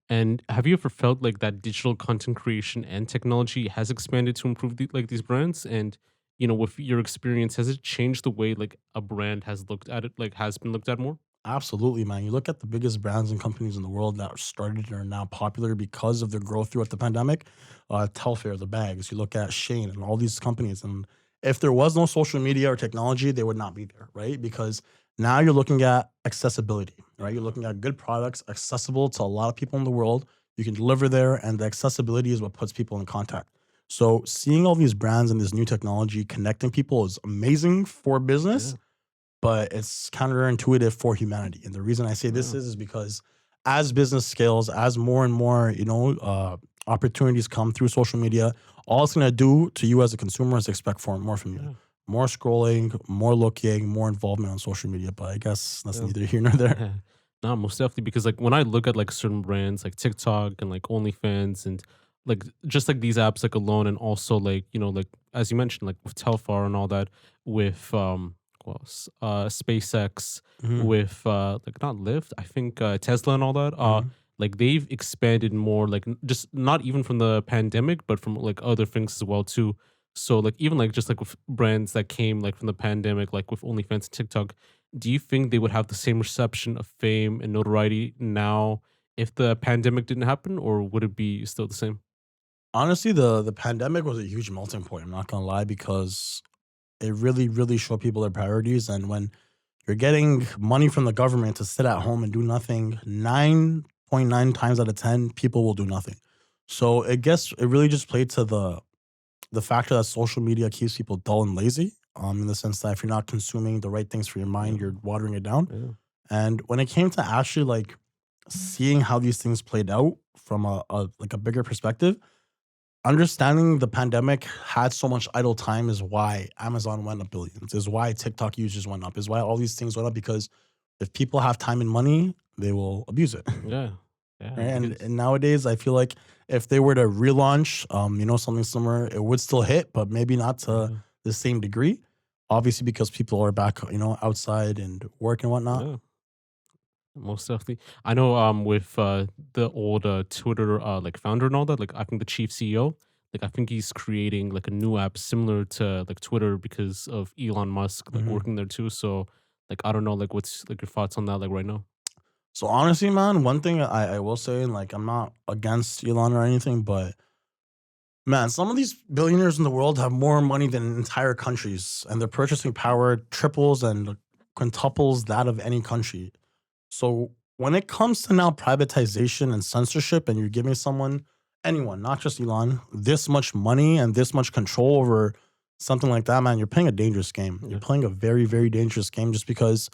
And have you ever felt like that digital content creation and technology has expanded to improve these brands? And with your experience, has it changed the way like a brand has looked at it, like has been looked at more? Absolutely, man. You look at the biggest brands and companies in the world that started and are now popular because of their growth throughout the pandemic. Telfair, the bags. You look at Shane and all these companies, and if there was no social media or technology, they would not be there, right? Because now you're looking at accessibility, right? You're looking at good products accessible to a lot of people in the world. You can deliver there, and the accessibility is what puts people in contact. So seeing all these brands and this new technology connecting people is amazing for business, Yeah, but it's counterintuitive for humanity. And the reason I say this yeah, is because as business scales, as more and more, opportunities come through social media, all it's going to do to you as a consumer is expect for more from you. yeah, More scrolling, more looking, more involvement on social media. But I guess that's yeah. neither here nor there. Yeah. No, most definitely because like when I look at like certain brands like TikTok and like OnlyFans and like just like these apps like alone and also like like as you mentioned like with Telfar and all that with what else? SpaceX Hmm. with like not Lyft I think Tesla and all that Hmm. like they've expanded more like just not even from the pandemic but from like other things as well too. So like even like just like with brands that came like from the pandemic like with OnlyFans and TikTok, do you think they would have the same reception of fame and notoriety now if the pandemic didn't happen, or would it be still the same? Honestly, the pandemic was a huge melting point. I'm not gonna lie, because it really, really showed people their priorities. And when you're getting money from the government to sit at home and do nothing, 9.9 times out of 10, people will do nothing. So I guess it really just played to the factor that social media keeps people dull and lazy. In the sense that if you're not consuming the right things for your mind, Yeah, you're watering it down. yeah, And when it came to actually like seeing how these things played out from a like a bigger perspective, understanding the pandemic had so much idle time is why Amazon went up billions, is why TikTok users went up, is why all these things went up, because if people have time and money, they will abuse it. yeah, yeah. Right. And Because nowadays I feel like if they were to relaunch something similar, it would still hit, but maybe not to yeah, the same degree. Obviously, because people are back, outside and work and whatnot. yeah, most definitely. I know with the old Twitter like founder and all that, like I think the chief CEO, like I think he's creating like a new app similar to like Twitter because of Elon Musk like Mhm. working there too. So like I don't know like what's like your thoughts on that like right now. So honestly, man, one thing I will say, like, I'm not against Elon or anything, but man, some of these billionaires in the world have more money than entire countries, and their purchasing power triples and quintuples that of any country. So when it comes to now privatization and censorship, and you're giving someone, anyone, not just Elon, this much money and this much control over something like that, man, you're playing a dangerous game. You're Yeah, playing a very, very dangerous game, just because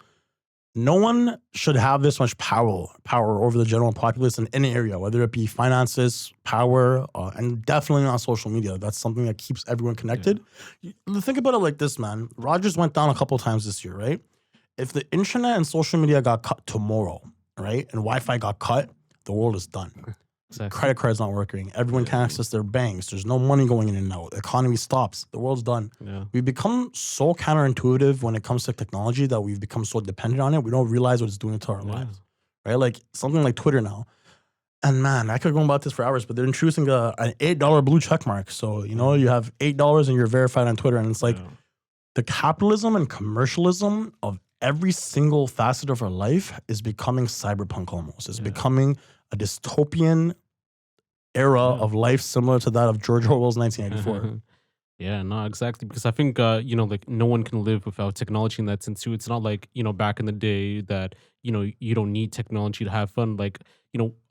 no one should have this much power over the general populace in any area, whether it be finances, power, and definitely not social media. That's something that keeps everyone yeah, connected. Think about it like this, man. Rogers went down a couple times this year, right? If the internet and social media got cut tomorrow, right, and Wi-Fi got cut, the world is done. exactly. Credit cards not working. Everyone Yeah, can't access their banks. There's no money going in and out. The economy stops. The world's done. yeah, We've become so counterintuitive when it comes to technology that we've become so dependent on it. We don't realize what it's doing to our yeah, lives, right? Like something like Twitter now. And man, I could go about this for hours, but they're introducing an $8 blue check mark. So, yeah, you have $8 and you're verified on Twitter. And it's like yeah, the capitalism and commercialism of every single facet of our life is becoming cyberpunk almost. It's yeah, becoming a dystopian era yeah. of life similar to that of George Orwell's 1984. Yeah, no, exactly. Because I think like no one can live without technology in that sense too. It's not like, back in the day that, you don't need technology to have fun. Like,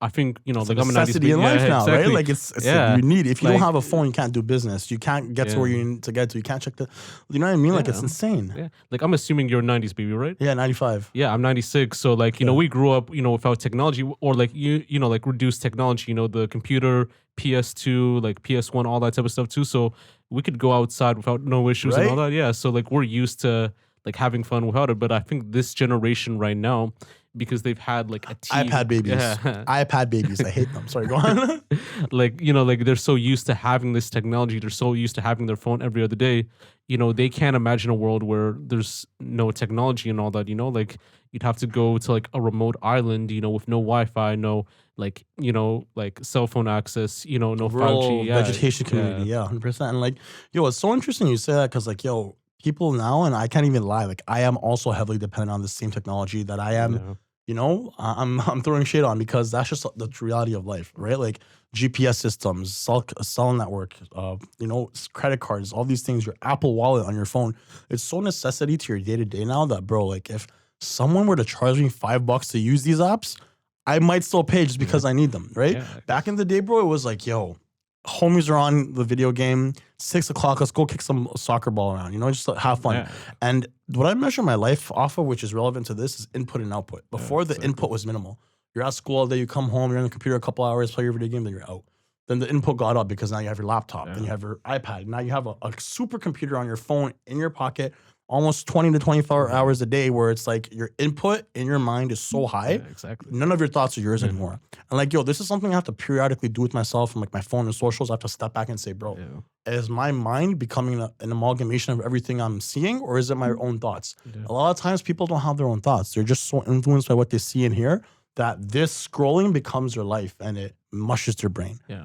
I think, It's a like I'm a 90s necessity baby. in Yeah, life now, right? exactly. Like it's Yeah. you need. If you don't Like have a phone, you can't do business. You can't get to where yeah. you need to get to. You can't check the. You know what I mean? Like it's Yeah. insane. Yeah. Like I'm assuming you're a 90s baby, right? Yeah, 95. Yeah, I'm 96. So like, Yeah. we grew up, without technology or like like reduced technology, the computer, PS2, like PS1, all that type of stuff too. So we could go outside without no issues and all Right? that. Yeah. So like we're used to like having fun without it. But I think this generation right now, because they've had like a TV. iPad babies. Yeah. iPad babies. I hate them. Sorry, go on. Like like they're so used to having this technology, they're so used to having their phone every other day, they can't imagine a world where there's no technology and all that. Like you'd have to go to like a remote island, with no wi-fi, no like, like cell phone access, no 5G. Rural Yeah, vegetation community, yeah, yeah, 100%. And like, yo, it's so interesting you say that because, like, yo, people now, and I can't even lie, like, I am also heavily dependent on the same technology that I am. yeah, I'm throwing shade on because that's just the reality of life, right? Like GPS systems, cell network, credit cards, all these things, your Apple Wallet on your phone. It's so necessity to your day to day now that, bro, like, if someone were to charge me $5 to use these apps, I might still pay just yeah, because I need them, right? yeah, Back in the day, bro, it was like, yo, homies are on the video game, 6 o'clock, let's go kick some soccer ball around, just to have fun. yeah, And what I measure my life off of, which is relevant to this, is input and output. yeah, Before, the exactly. input was minimal. You're at school all day, you come home, you're on the computer a couple hours, play your video game, then you're out. Then the input got up because now you have your laptop, then Yeah, you have your iPad, now you have a supercomputer on your phone in your pocket, almost 20 to 24 mhm, hours a day, where it's like your input in your mind is so high, yeah, exactly. none of your thoughts are yours Yeah, anymore. And like, yo, this is something I have to periodically do with myself and like my phone and socials. I have to step back and say, bro, yeah, is my mind becoming an amalgamation of everything I'm seeing, or is it my own thoughts? yeah. A lot of times people don't have their own thoughts. They're just so influenced by what they see and hear that this scrolling becomes their life and it mushes their brain. Yeah.